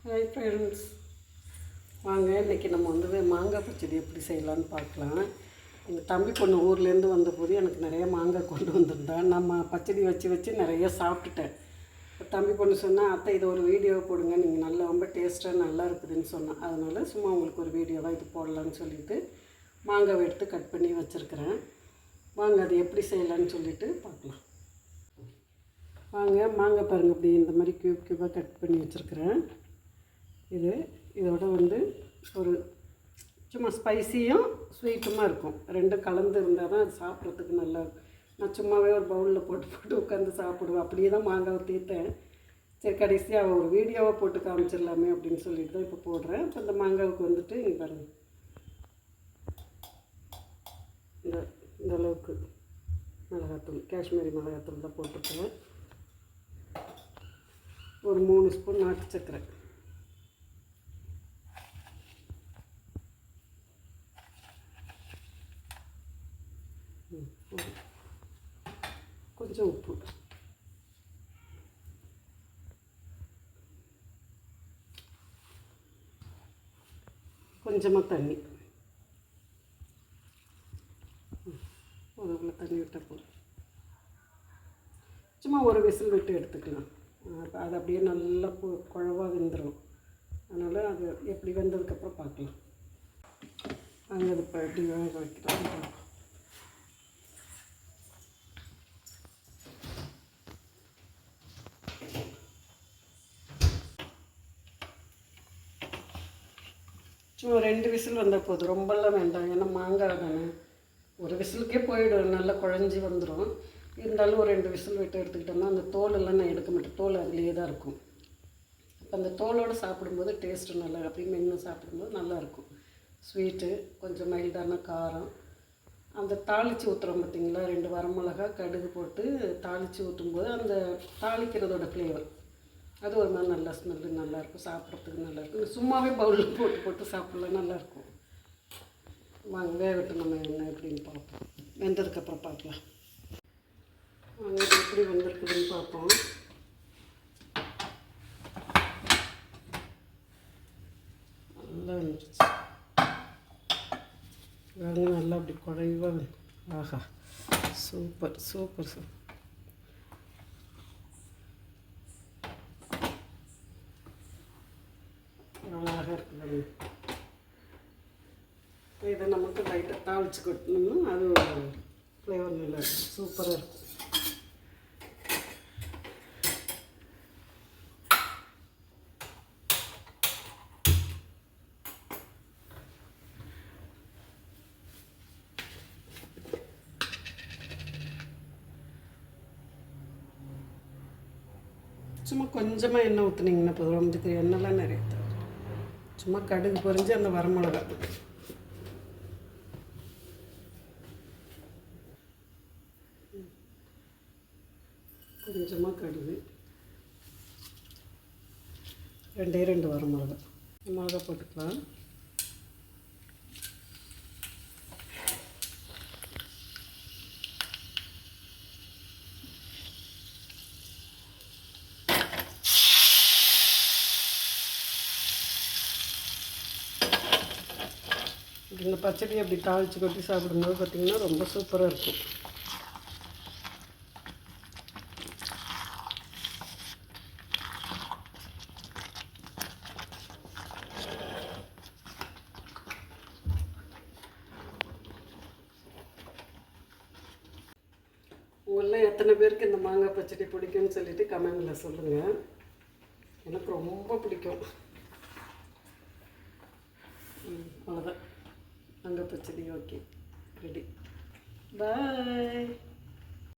Hi friends, வாங்க இன்றைக்கி நம்ம வந்து மாங்காய் பச்சடி எப்படி செய்யலான்னு பார்க்கலாம். எங்கள் தம்பி பொண்ணு ஊர்லேருந்து வந்தபோது எனக்கு நிறைய மாங்காய் கொண்டு வந்திருந்தேன். நம்ம பச்சடி வச்சு நிறைய சாப்பிட்டுட்டேன். தம்பி பொண்ணு சொன்னால், அத்தை இதை ஒரு வீடியோவை போடுங்க, நீங்கள் நல்லா ரொம்ப டேஸ்ட்டாக நல்லா இருக்குதுன்னு சொன்னேன். அதனால் சும்மா உங்களுக்கு ஒரு வீடியோவாக இது போடலான்னு சொல்லிவிட்டு மாங்காய் எடுத்து கட் பண்ணி வச்சுருக்கிறேன். வாங்க அது எப்படி செய்யலான்னு சொல்லிவிட்டு பார்க்கலாம். வாங்க மாங்காய் பாருங்கள், இப்படி இந்த மாதிரி க்யூபாக கட் பண்ணி வச்சுருக்கிறேன். இதோட வந்து ஒரு சும்மா ஸ்பைசியும் ஸ்வீட்டுமாக இருக்கும், ரெண்டும் கலந்து இருந்தால் தான் அது சாப்பிட்றதுக்கு நல்லா இருக்கும். நான் சும்மாவே ஒரு பவுலில் போட்டு உட்காந்து சாப்பிடுவேன். அப்படியே தான் மாங்காவை தீர்த்தேன். சரி, கடைசியாக ஒரு வீடியோவை போட்டு காமிச்சிடலாமே அப்படின்னு சொல்லிட்டு தான் இப்போ போடுறேன். இப்போ இந்த மாங்காவுக்கு வந்துட்டு இங்கே பாருங்கள், இந்த அளவுக்கு மிளகாத்தூள், காஷ்மீரி மிளகாத்தூள் தான் போட்டுருக்கேன். ஒரு 3 ஸ்பூன் நாட்டு சர்க்கரை, கொஞ்சம் உப்பு, கொஞ்சமாக தண்ணி, ஒரு தண்ணி விட்டால் போதும். சும்மா ஒரு விசில் விட்டு எடுத்துக்கலாம். அது அப்படியே நல்லா குழவாக வெந்துடும். அதனால் அது எப்படி வெந்ததுக்கப்புறம் பார்க்கலாம். அங்கே அது இப்போ எப்படி வேக வைக்கிறோம். சும்மா 2 விசில் வந்தால் போதும், ரொம்பலாம் வேண்டாம். ஏன்னா மாங்காய் தானே, ஒரு விசிலுக்கே போயிடும், நல்லா குழஞ்சி வந்துடும். இருந்தாலும் ஒரு 2 விசில் விட்டு எடுத்துக்கிட்டோம்னா அந்த தோலெல்லாம் நான் எடுக்க மாட்டேன், தோல் அதுலேயே தான் இருக்கும். அப்போ அந்த தோலோடு சாப்பிடும்போது டேஸ்ட்டு நல்லா, அப்படியே மென்று சாப்பிடும்போது நல்லாயிருக்கும். ஸ்வீட்டு, கொஞ்சம் மைல்டான காரம். அந்த தாளித்து ஊற்றுறோம் பார்த்திங்களா, 2 வரமிளகா கடுகு போட்டு தாளித்து ஊற்றும்போது அந்த தாளிக்கிறதோட ஃப்ளேவர் அது ஒரு மாதிரி நல்லா ஸ்மெல்லு நல்லாயிருக்கும், சாப்பிட்றதுக்கு நல்லாயிருக்கும். சும்மாவே பவுலில் போட்டு சாப்பிட்லாம், நல்லாயிருக்கும். வாங்க வேகட்டும், நம்ம என்ன எப்படின்னு பார்ப்போம். வெந்ததுக்கப்புறம் பார்க்கலாம். வாங்க எப்படி வெந்திருக்குதுன்னு பார்ப்போம். நல்லா வந்துருச்சு. வாங்க நல்லா அப்படி குறைவாக. ஆஹா, சூப்பர் சூப்பர் சார். அழகாக இருக்குது. இதை நமக்கு லைட்டாக தாளித்து கொட்டணும்னா அது ஒரு ஃப்ளேவர் நல்லா இருக்கும், சூப்பராக இருக்கும். சும்மா கொஞ்சமாக எண்ணெய் ஊற்றுனீங்கன்னா போதும், இதுக்கு எண்ணெய்லாம் நிறைய தேவை. சும்மா கடுகு பொரிஞ்சு அந்த வரமிளகா, கொஞ்சமாக கடுகு, 2 வரமிளகா, மிளகா போட்டுக்கலாம். இந்த பச்சடி அப்படி தாளித்து கொட்டி சாப்பிடும்போது பார்த்திங்கன்னா ரொம்ப சூப்பராக இருக்கும். உங்களில் எத்தனை பேருக்கு இந்த மாங்காய் பச்சடி பிடிக்கும்னு சொல்லிவிட்டு கமெண்டில் சொல்லுங்கள். எனக்கு ரொம்ப பிடிக்கும். அவ்வளோதான், மாங்காய் பச்சடி ஓகே, ரெடி. பாய்.